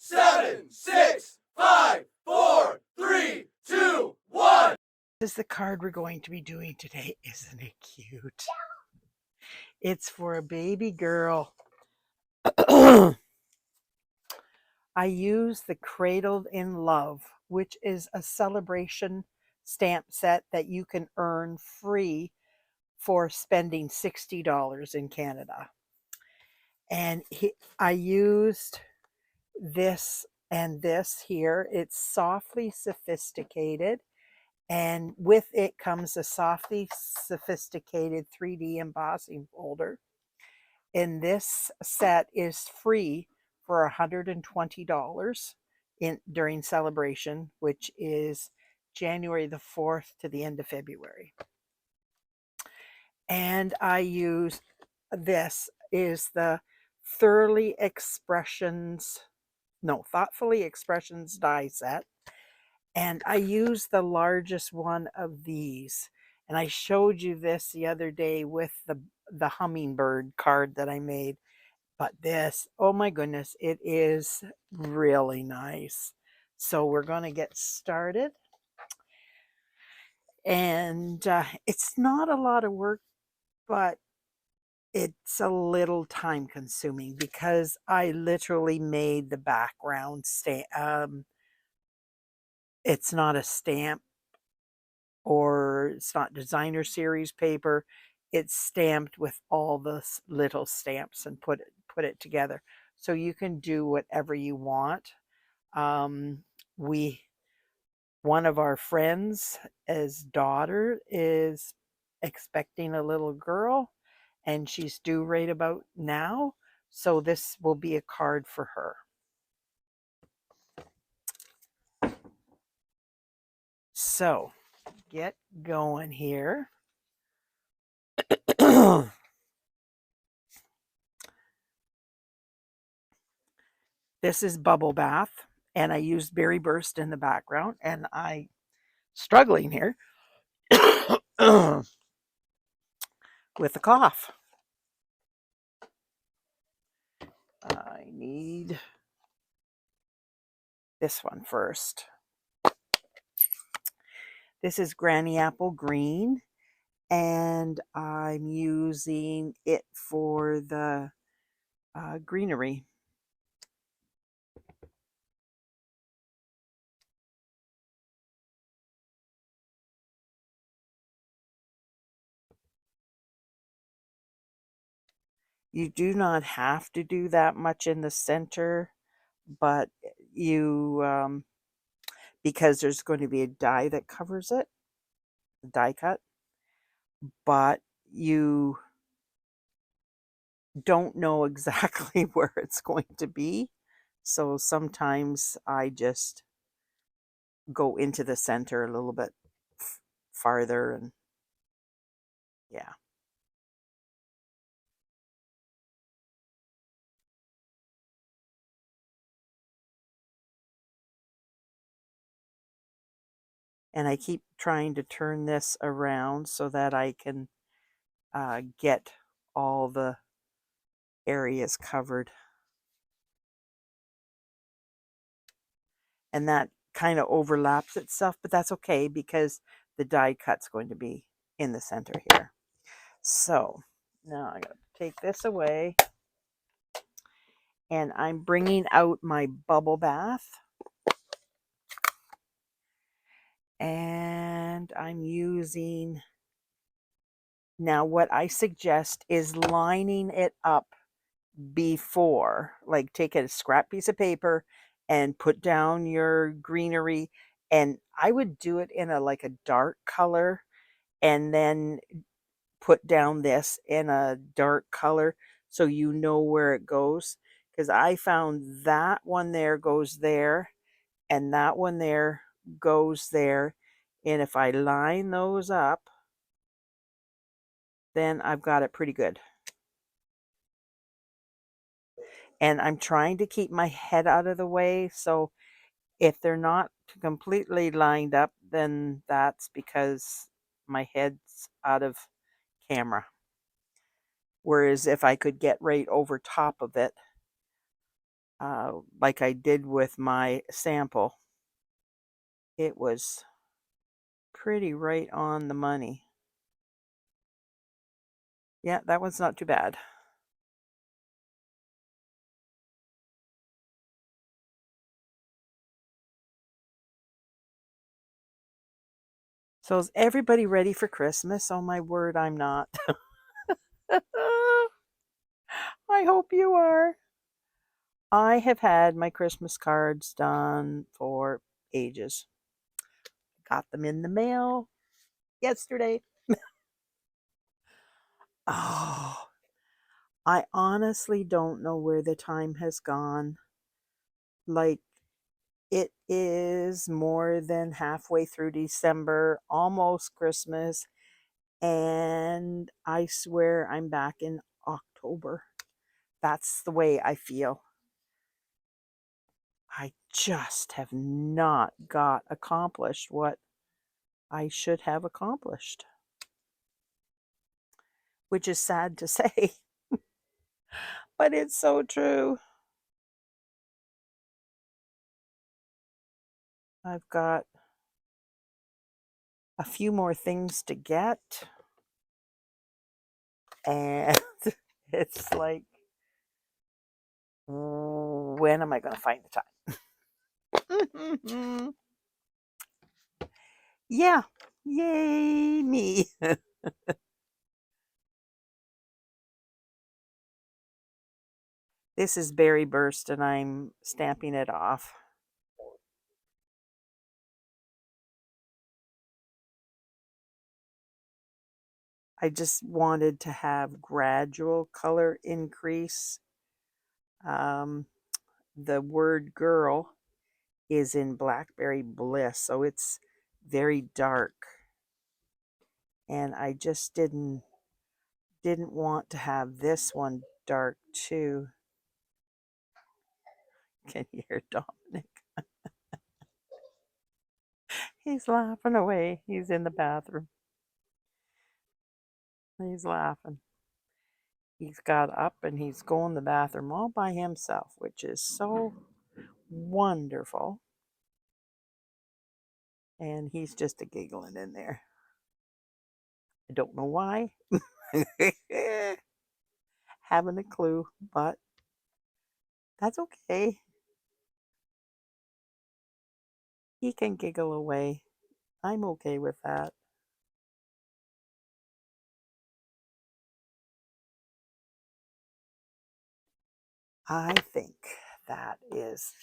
7, 6, 5, 4, 3, 2, 1. This is the card we're going to be doing today. Isn't it cute? It's for a baby girl. I use the Cradled in Love, which is a celebration stamp set that you can earn free for spending $60 in Canada. And I used this and this here. It's softly sophisticated. And with it comes a softly sophisticated 3D embossing folder. And this set is free for $120 during celebration, which is January the 4th to the end of February. And I use this is the Thoughtfully Expressions die set. And I use the largest one of these. And I showed you this the other day with the hummingbird card that I made. But this, oh my goodness, it is really nice. So we're going to get started. And it's not a lot of work, but it's a little time consuming because I literally made the background it's not a stamp or it's not designer series paper. It's stamped with all the little stamps and put it together. So you can do whatever you want. One of our friends' daughter is expecting a little girl, and she's due right about now. So this will be a card for her. So get going here. This is Bubble Bath, and I used Berry Burst in the background, and I'm struggling here with a cough. I need this one first. This is Granny Apple Green, and I'm using it for the greenery. You do not have to do that much in the center, but you, because there's going to be a die that covers it, die cut, but you don't know exactly where it's going to be. So sometimes I just go into the center a little bit farther, and yeah. And I keep trying to turn this around so that I can get all the areas covered. And that kind of overlaps itself, but that's okay because the die cut's going to be in the center here. So now I got to take this away, and I'm bringing out my bubble bath, and I'm using, now what I suggest is lining it up before, like take a scrap piece of paper and put down your greenery, and I would do it in like a dark color, and then put down this in a dark color so you know where it goes, because I found that one there goes there and that one there goes there, and if I line those up, then I've got it pretty good. And I'm trying to keep my head out of the way, so if they're not completely lined up, then that's because my head's out of camera. Whereas if I could get right over top of it, like I did with my sample. It was pretty right on the money. Yeah, that one's not too bad. So is everybody ready for Christmas? Oh my word, I'm not. I hope you are. I have had my Christmas cards done for ages. Got them in the mail yesterday. Oh, I honestly don't know where the time has gone. Like, it is more than halfway through December, almost Christmas, and I swear I'm back in October. That's the way I feel. I just have not got accomplished what I should have accomplished, which is sad to say, but it's so true. I've got a few more things to get, and it's like, when am I going to find the time? Yeah, yay me. This is Berry Burst, and I'm stamping it off. I just wanted to have gradual color increase. The word girl is in Blackberry Bliss, so it's very dark. And I just didn't want to have this one dark too. Can you hear Dominic? He's laughing away. He's in the bathroom. He's laughing. He's got up and he's going to the bathroom all by himself, which is so wonderful. And he's just a giggling in there. I don't know why. Haven't a clue, but that's okay. He can giggle away. I'm okay with that. I think that is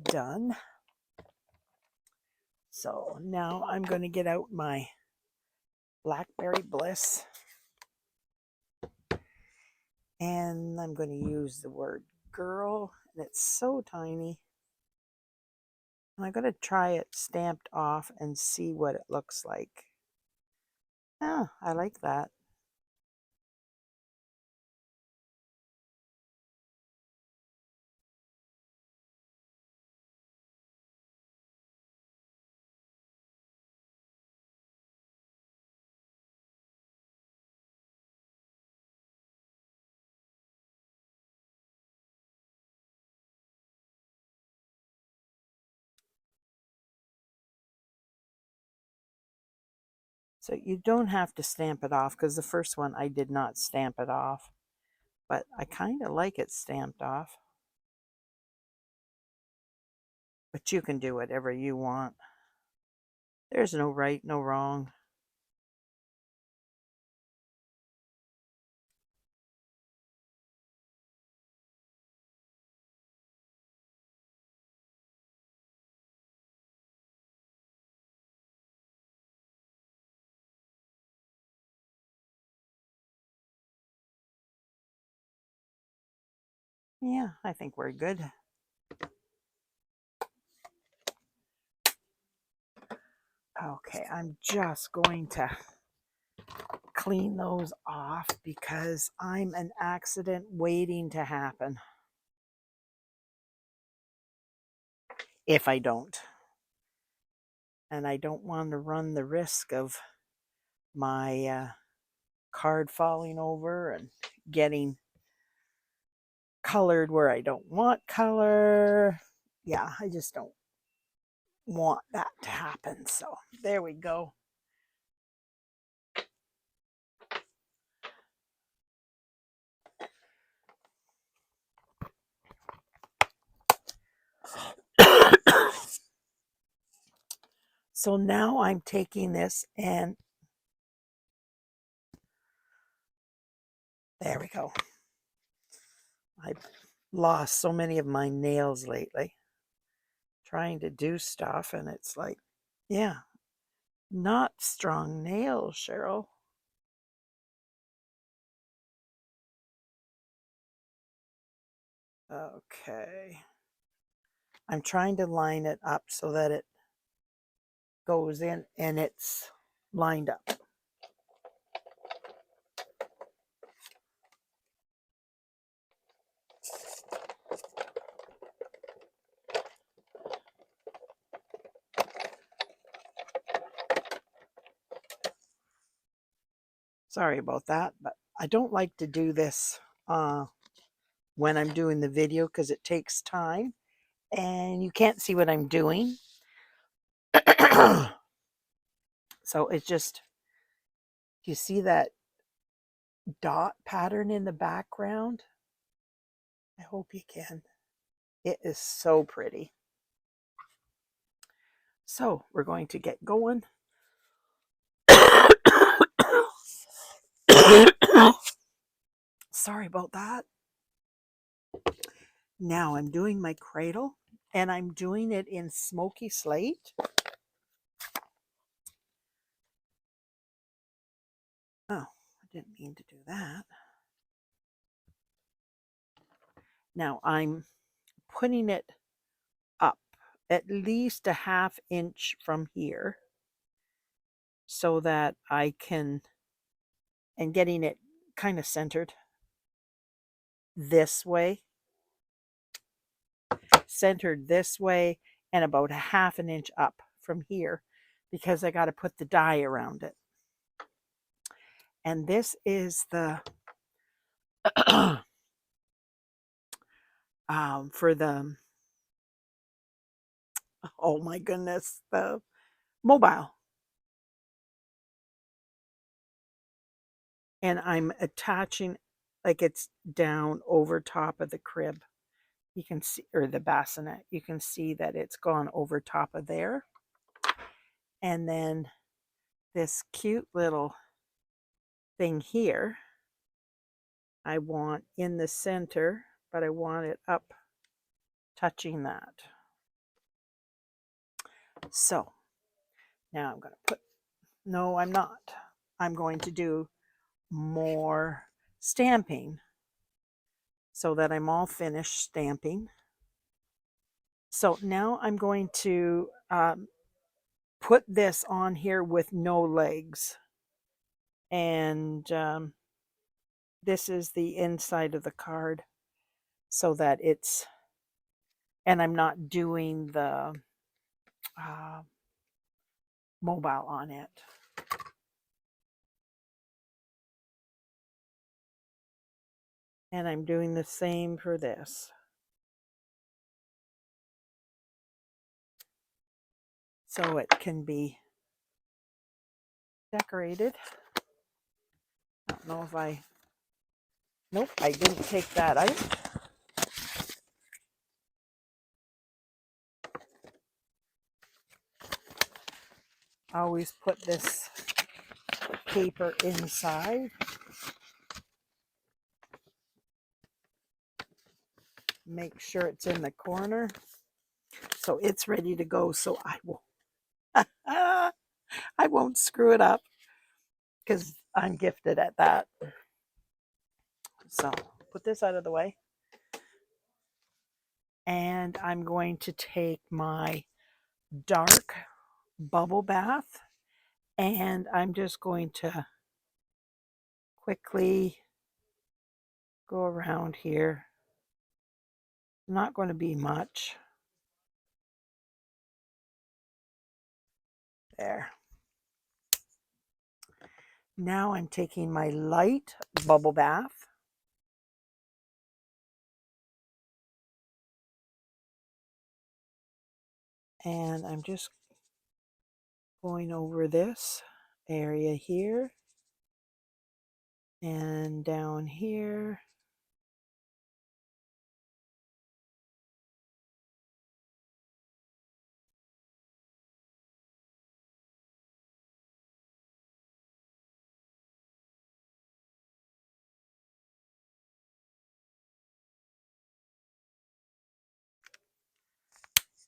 done. So now I'm going to get out my Blackberry Bliss, and I'm going to use the word girl, and it's so tiny. And I'm going to try it stamped off and see what it looks like. Oh, I like that. So you don't have to stamp it off, because the first one I did not stamp it off, but I kind of like it stamped off. But you can do whatever you want. There's no right, no wrong. Yeah, I think we're good. Okay, I'm just going to clean those off because I'm an accident waiting to happen if I don't. And I don't want to run the risk of my card falling over and getting colored where I don't want color. Yeah, I just don't want that to happen. So there we go. So now I'm taking this and there we go. I've lost so many of my nails lately trying to do stuff, and it's like, yeah, not strong nails, Cheryl. Okay. I'm trying to line it up so that it goes in and it's lined up. Sorry about that, but I don't like to do this when I'm doing the video because it takes time and you can't see what I'm doing. So it's just, you see that dot pattern in the background? I hope you can. It is so pretty. So we're going to get going. Sorry about that. Now I'm doing my cradle and I'm doing it in Smoky Slate. Oh, I didn't mean to do that. Now I'm putting it up at least a ½ inch from here so that I can, and getting it kind of centered this way, and about a ½ inch up from here because I got to put the die around it. And this is the for the, oh my goodness, the mobile. And I'm attaching, like it's down over top of the crib. You can see, or the bassinet, you can see that it's gone over top of there. And then this cute little thing here, I want in the center, but I want it up touching that. So now I'm going to put, no, I'm not. I'm going to do more stamping so that I'm all finished stamping. So now I'm going to put this on here with no legs. And this is the inside of the card so that it's, and I'm not doing the mobile on it. And I'm doing the same for this. So it can be decorated. I don't know if I, nope, I didn't take that out. I always put this paper inside. Make sure it's in the corner. So it's ready to go. So I will, I won't screw it up because I'm gifted at that. So put this out of the way. And I'm going to take my dark bubble bath and I'm just going to quickly go around here. Not going to be much. There. Now I'm taking my light bubble bath And I'm just going over this area here and down here.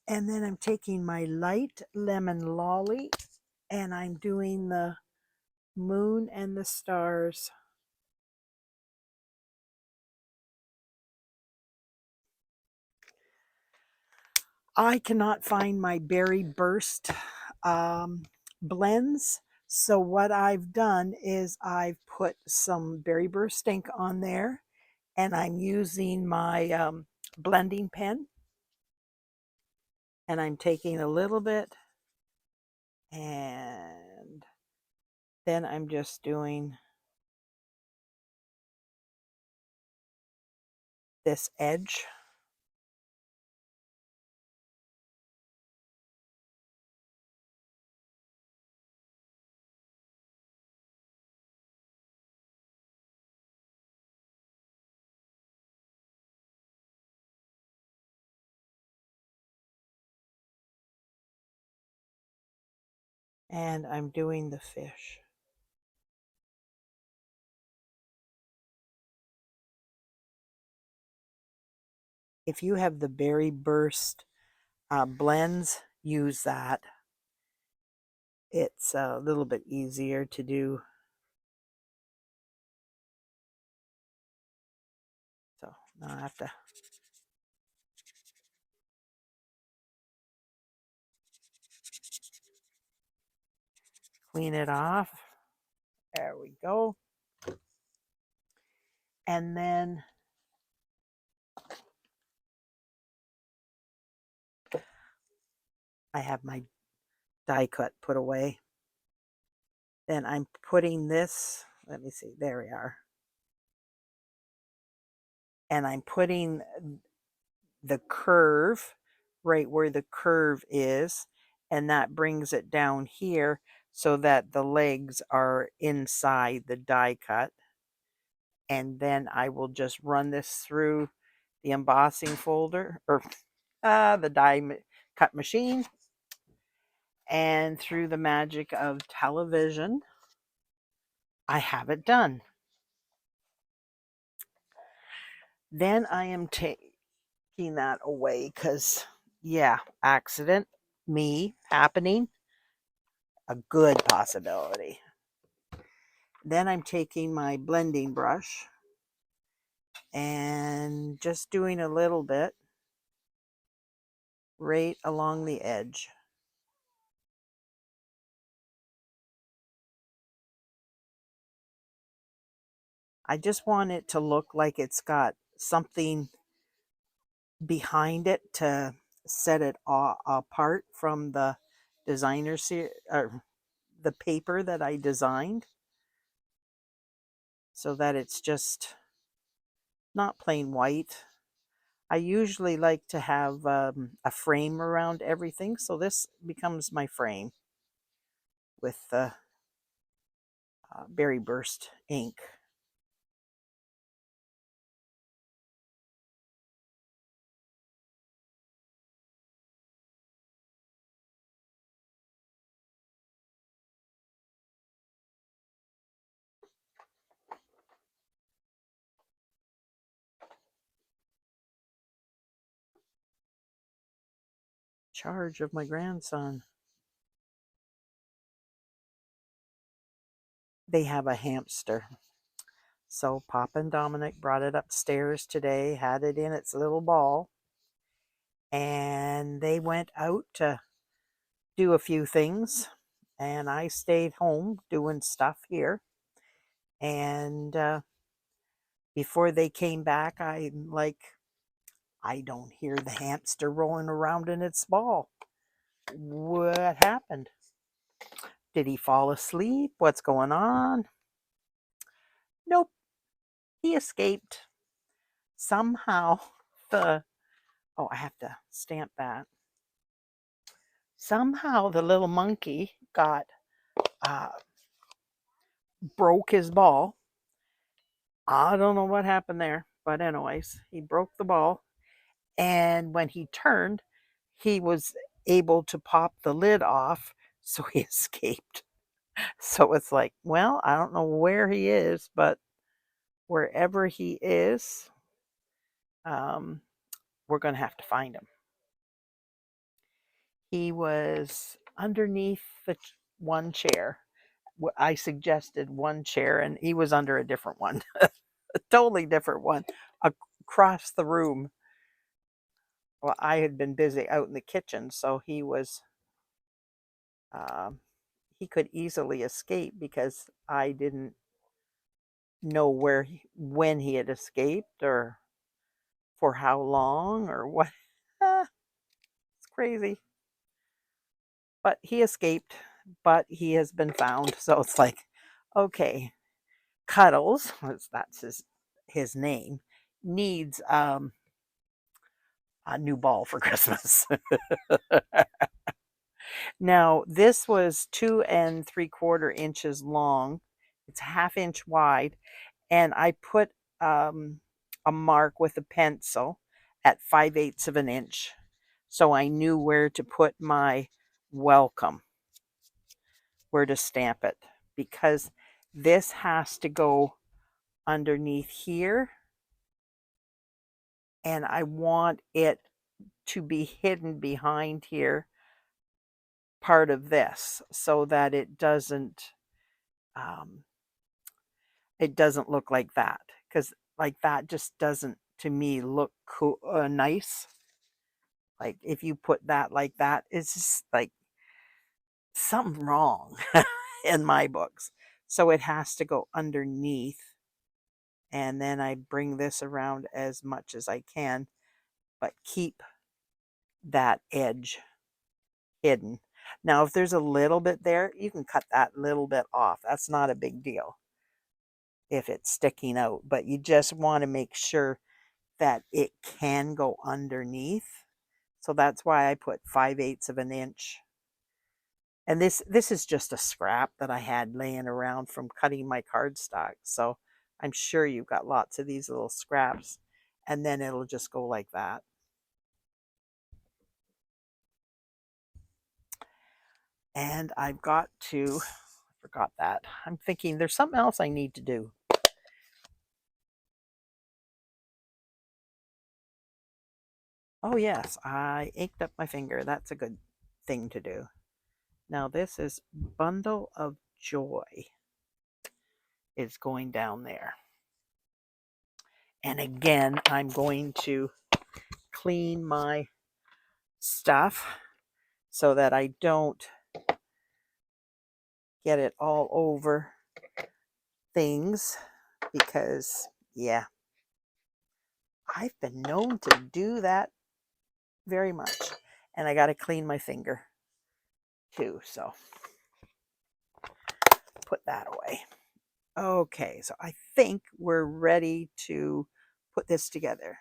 And then I'm taking my light lemon lolly and I'm doing the moon and the stars. I cannot find my berry burst blends. So what I've done is I've put some berry burst ink on there and I'm using my blending pen. And I'm taking a little bit and then I'm just doing this edge. And I'm doing the fish. If you have the berry burst blends, use that. It's a little bit easier to do. So now I have to clean it off. There we go. And then I have my die cut put away. Then I'm putting this, let me see, there we are. And I'm putting the curve right where the curve is, and that brings it down here so that the legs are inside the die cut. And then I will just run this through the embossing folder or the die cut machine, and through the magic of television I have it done. Then I am taking that away because, yeah, accident, me happening, a good possibility. Then I'm taking my blending brush and just doing a little bit right along the edge. I just want it to look like it's got something behind it to set it apart from the designer or the paper that I designed, so that it's just not plain white. I usually like to have a frame around everything, so this becomes my frame with the berry burst ink. Charge of my grandson. They have a hamster. So Papa and Dominic brought it upstairs today, had it in its little ball, and they went out to do a few things, and I stayed home doing stuff here. And before they came back, I'm like, I don't hear the hamster rolling around in its ball. What happened? Did he fall asleep? What's going on? Nope, he escaped. Somehow the, oh, I have to stamp that. Somehow the little monkey broke his ball. I don't know what happened there, but anyways, he broke the ball. And when he turned, he was able to pop the lid off, so he escaped. So it's like, well, I don't know where he is, but wherever he is, um, we're going to have to find him. He was underneath the one chair. I suggested one chair, and he was under a different one, a totally different one, across the room. Well, I had been busy out in the kitchen, so he was, he could easily escape because I didn't know when he had escaped or for how long or what. It's crazy. But he escaped, but he has been found. So it's like, okay, Cuddles, that's his name, needs a new ball for Christmas. Now, this was 2 3/4 inches long. It's a 1/2 inch wide, and I put a mark with a pencil at 5/8 of an inch, so I knew where to put my welcome, where to stamp it, because this has to go underneath here, and I want it to be hidden behind here, part of this, so that um, it doesn't look like that, because like that just doesn't, to me, look cool, nice. Like if you put that like that, it's just like something wrong in my books. So it has to go underneath, and then I bring this around as much as I can, but keep that edge hidden. Now, if there's a little bit there, you can cut that little bit off. That's not a big deal if it's sticking out, but you just want to make sure that it can go underneath. So that's why I put 5/8 of an inch. And this is just a scrap that I had laying around from cutting my cardstock. So I'm sure you've got lots of these little scraps, and then it'll just go like that. And I've got to, I forgot that. I'm thinking there's something else I need to do. Oh yes, I inked up my finger. That's a good thing to do. Now this is Bundle of Joy. It's going down there. And again, I'm going to clean my stuff so that I don't get it all over things, because, yeah, I've been known to do that very much. And I got to clean my finger too, so put that away. Okay, so I think we're ready to put this together.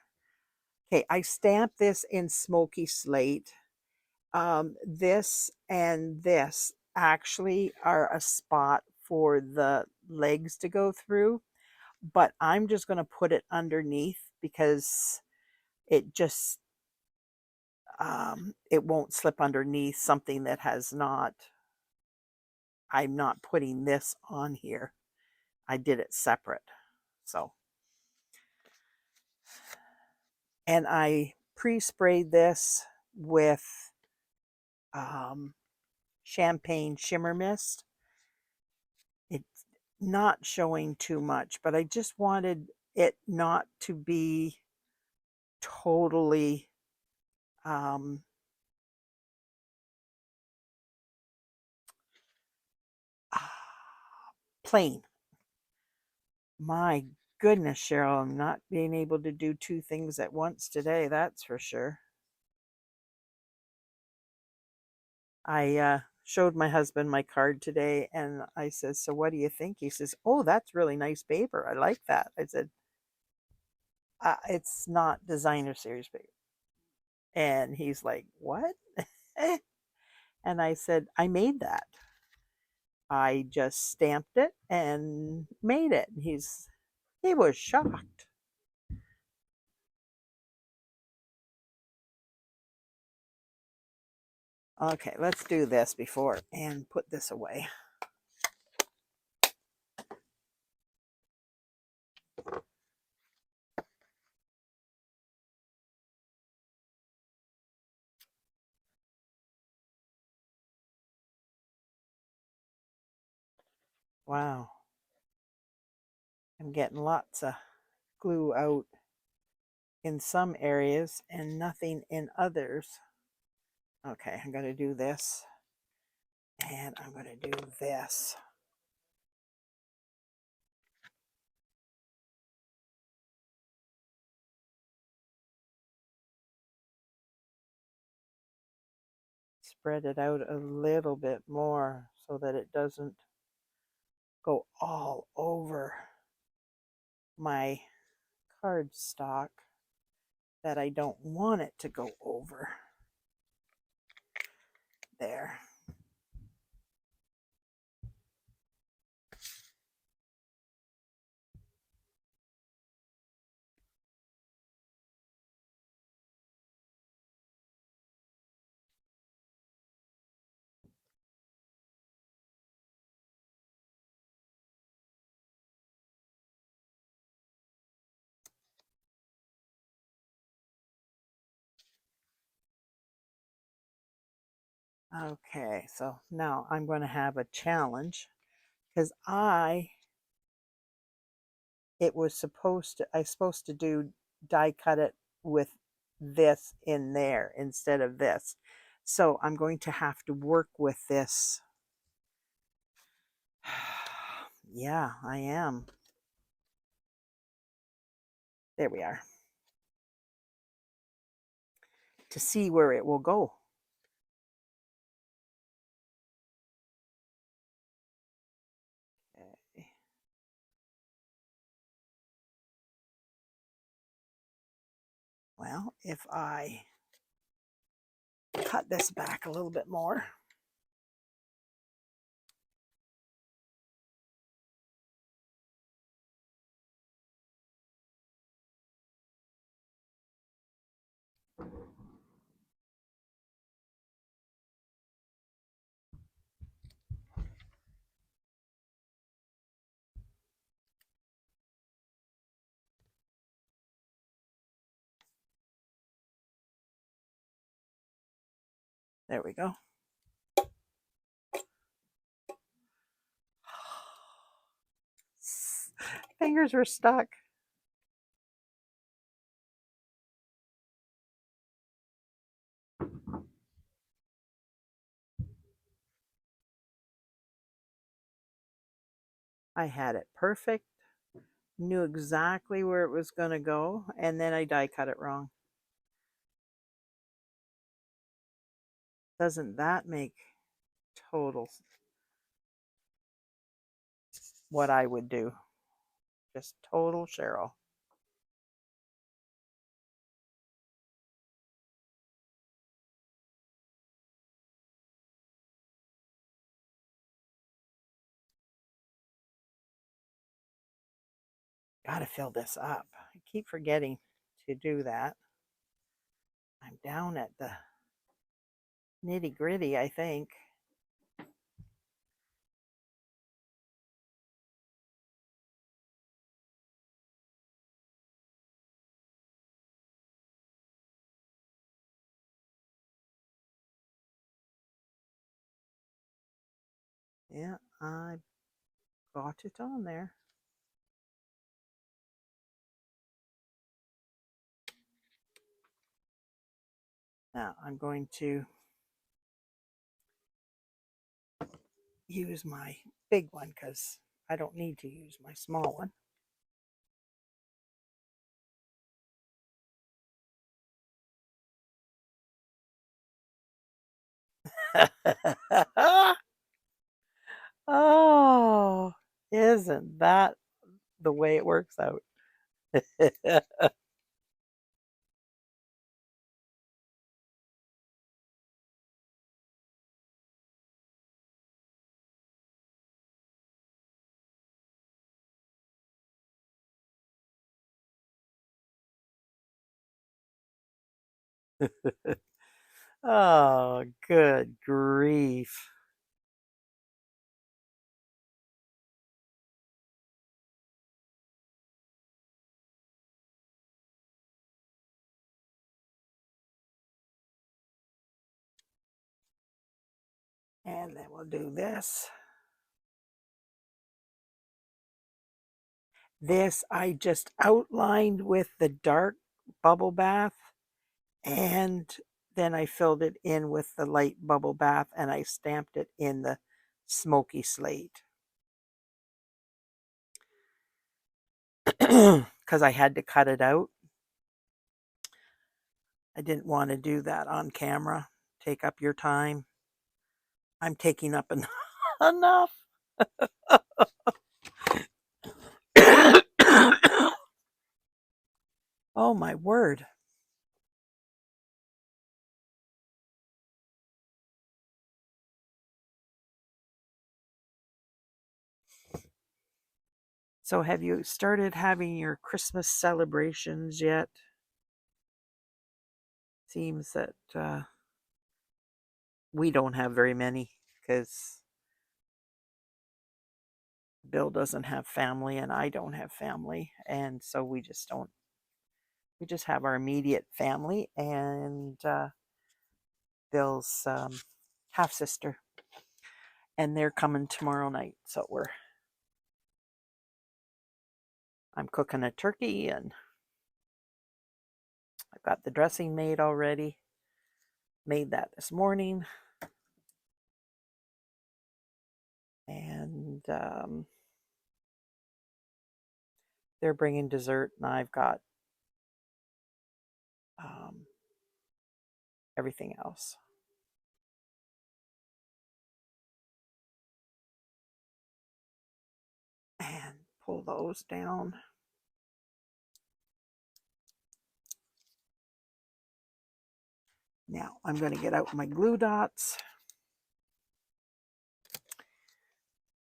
Okay, I stamped this in Smoky Slate. This and this actually are a spot for the legs to go through, but I'm just going to put it underneath because it just, it won't slip underneath something that has not, I'm not putting this on here. I did it separate. So, and I pre-sprayed this with champagne shimmer mist. It's not showing too much, but I just wanted it not to be totally plain. My goodness, Cheryl, I'm not being able to do two things at once today, that's for sure. I showed my husband my card today, and I said, so what do you think? He says, oh, that's really nice paper. I like that. I said, it's not designer series paper. And he's like, what? And I said, I made that. I just stamped it and made it. He was shocked. Okay, let's do this before and put this away. Wow. I'm getting lots of glue out in some areas and nothing in others. Okay, I'm going to do this. And I'm going to do this. Spread it out a little bit more so that it doesn't go all over my cardstock that I don't want it to go over. There. Okay, so now I'm going to have a challenge because I was supposed to do die cut it with this in there instead of this. So I'm going to have to work with this. Yeah, I am. There we are. To see where it will go. Okay. Well, if I cut this back a little bit more. There we go. Fingers were stuck. I had it perfect, knew exactly where it was going to go, and then I die cut it wrong. Doesn't that make total what I would do? Just total Cheryl. Gotta fill this up. I keep forgetting to do that. I'm down at the nitty gritty, I think. Yeah, I got it on there. Now I'm going to use my big one because I don't need to use my small one. Oh, isn't that the way it works out? Oh, good grief. And then we'll do this. This I just outlined with the dark bubble bath, and then I filled it in with the light bubble bath, and I stamped it in the Smoky Slate. Because I had to cut it out. I didn't want to do that on camera. Take up your time. I'm taking up enough. Oh my word. So have you started having your Christmas celebrations yet? Seems that we don't have very many because Bill doesn't have family and I don't have family. And so we just don't, we just have our immediate family and Bill's half sister. And they're coming tomorrow night. So I'm cooking a turkey and I've got the dressing made already. Made that this morning. And they're bringing dessert, and I've got everything else. And pull those down. Now I'm going to get out my glue dots.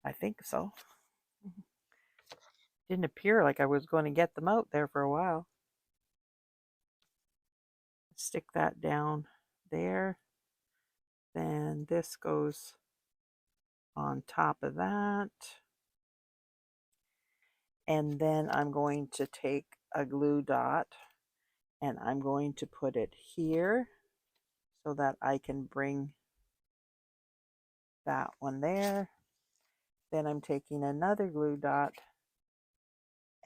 I think so. Didn't appear like I was going to get them out there for a while. Stick that down there. Then this goes on top of that. And then I'm going to take a glue dot and I'm going to put it here so that I can bring that one there. Then I'm taking another glue dot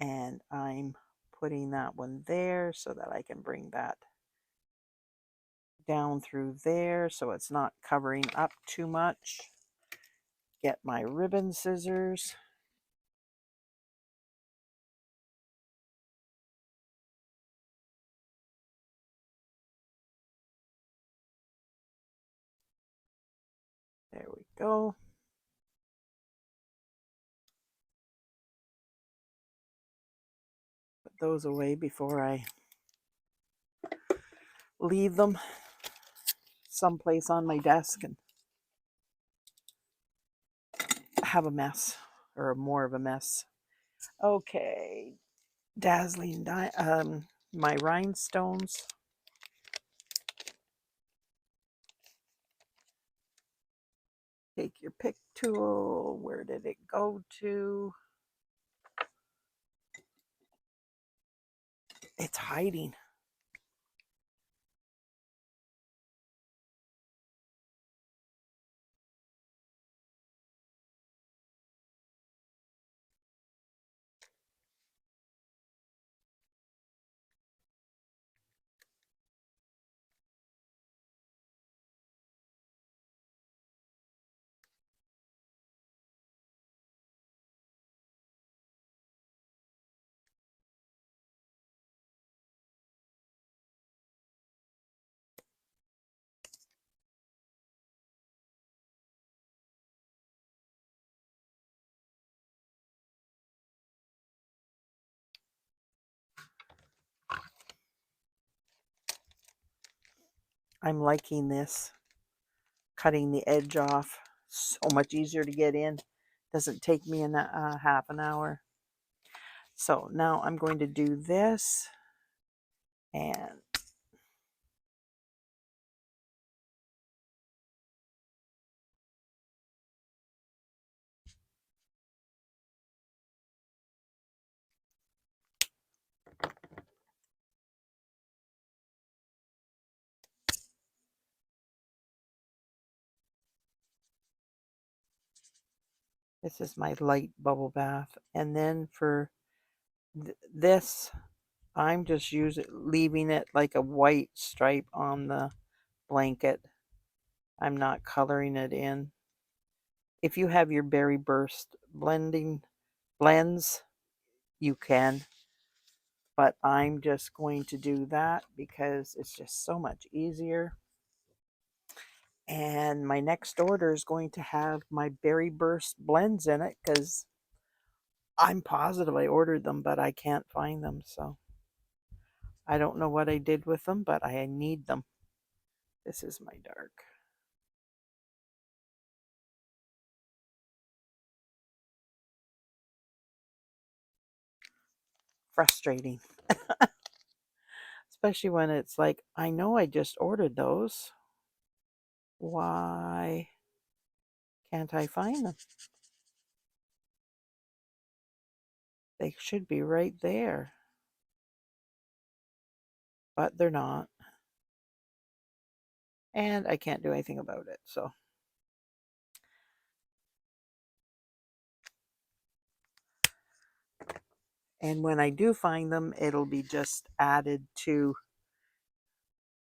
and I'm putting that one there so that I can bring that down through there so it's not covering up too much. Get my ribbon scissors. There we go. Put those away before I leave them someplace on my desk and have a mess or more of a mess. Okay, dazzling my rhinestones. Take your pick tool. Where did it go to? It's hiding. I'm liking this. Cutting the edge off. So much easier to get in. Doesn't take me half an hour. So now I'm going to do this and This is my light bubble bath. And then for this, I'm just leaving it like a white stripe on the blanket. I'm not coloring it in. If you have your Berry Burst blends, you can. But I'm just going to do that because it's just so much easier. And my next order is going to have my Berry Burst blends in it because I'm positive I ordered them, but I can't find them. So I don't know what I did with them, but I need them. This is my dark. Frustrating. Especially when it's like, I know I just ordered those. Why can't I find them? They should be right there. But they're not. And I can't do anything about it. So and when I do find them, it'll be just added to,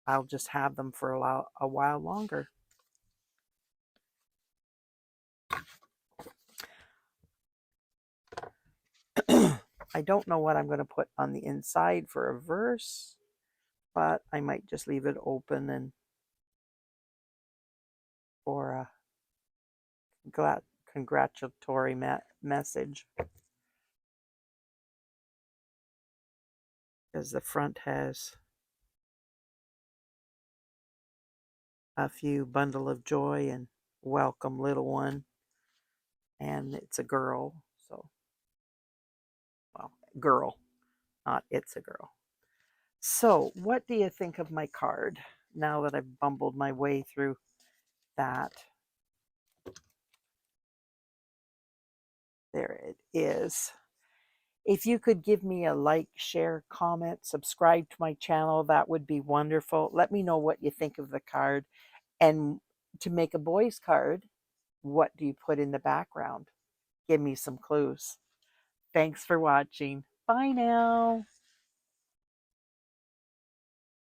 I'll just have them for a while longer. I don't know what I'm going to put on the inside for a verse, but I might just leave it open and for a congratulatory message. Because the front has a few bundle of joy and welcome little one, and it's a girl, so, well, girl, not it's a girl. So what do you think of my card now that I've bumbled my way through that? There it is. If you could give me a like, share, comment, subscribe to my channel, that would be wonderful. Let me know what you think of the card. And to make a boy's card, what do you put in the background? Give me some clues. Thanks for watching. Bye now.